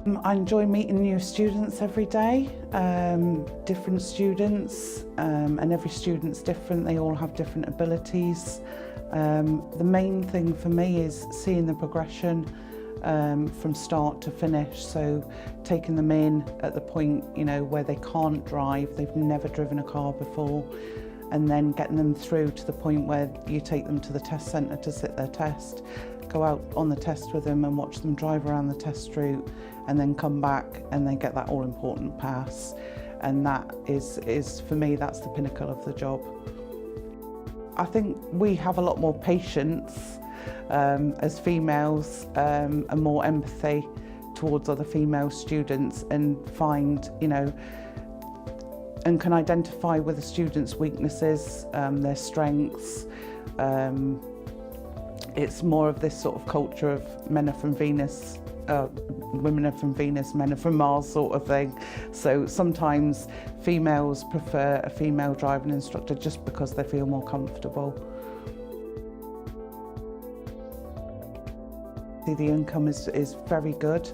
I enjoy meeting new students every day, different students, and every student's different. They all have different abilities. The main thing for me is seeing the progression from start to finish, so taking them in at the point, where they can't drive, they've never driven a car before, and then getting them through to the point where you take them to the test centre to sit their test, go out on the test with them and watch them drive around the test route, and then come back and they get that all-important pass. And that is for me, that's the pinnacle of the job. I think we have a lot more patience as females, and more empathy towards other female students, and find, and can identify with the students' weaknesses, their strengths. It's more of this sort of culture of men are from Venus, women are from Venus, men are from Mars sort of thing. So sometimes females prefer a female driving instructor just because they feel more comfortable. The income is very good,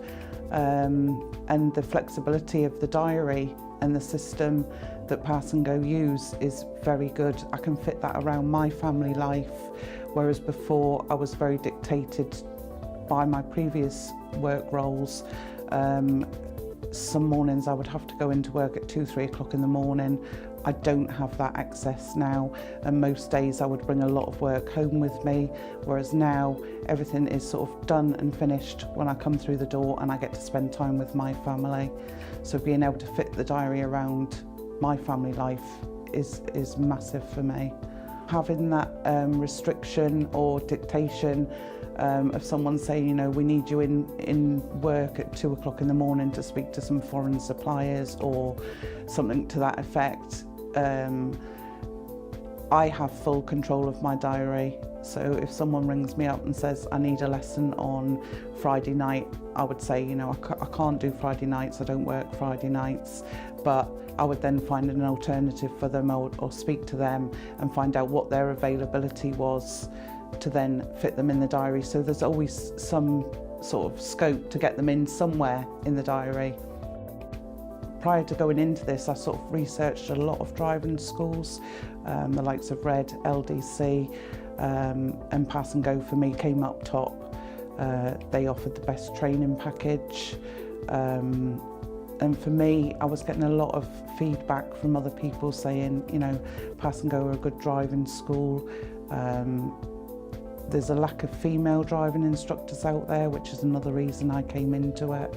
and the flexibility of the diary and the system that Pass and Go use is very good. I can fit that around my family life, whereas before I was very dictated by my previous work roles. Some mornings I would have to go into work at 2-3 o'clock in the morning. I don't have that access now, and most days I would bring a lot of work home with me, whereas now everything is sort of done and finished when I come through the door, and I get to spend time with my family. So being able to fit the diary around my family life is massive for me. Having that restriction or dictation of someone saying, we need you in work at 2 o'clock in the morning to speak to some foreign suppliers or something to that effect. I have full control of my diary. So if someone rings me up and says, I need a lesson on Friday night, I would say, I can't do Friday nights, I don't work Friday nights, but I would then find an alternative for them, or speak to them and find out what their availability was to then fit them in the diary. So there's always some sort of scope to get them in somewhere in the diary. Prior to going into this, I sort of researched a lot of driving schools, the likes of Red, LDC, and Pass and Go for me came up top. They offered the best training package, and for me, I was getting a lot of feedback from other people saying, Pass and Go are a good driving school. There's a lack of female driving instructors out there, which is another reason I came into it.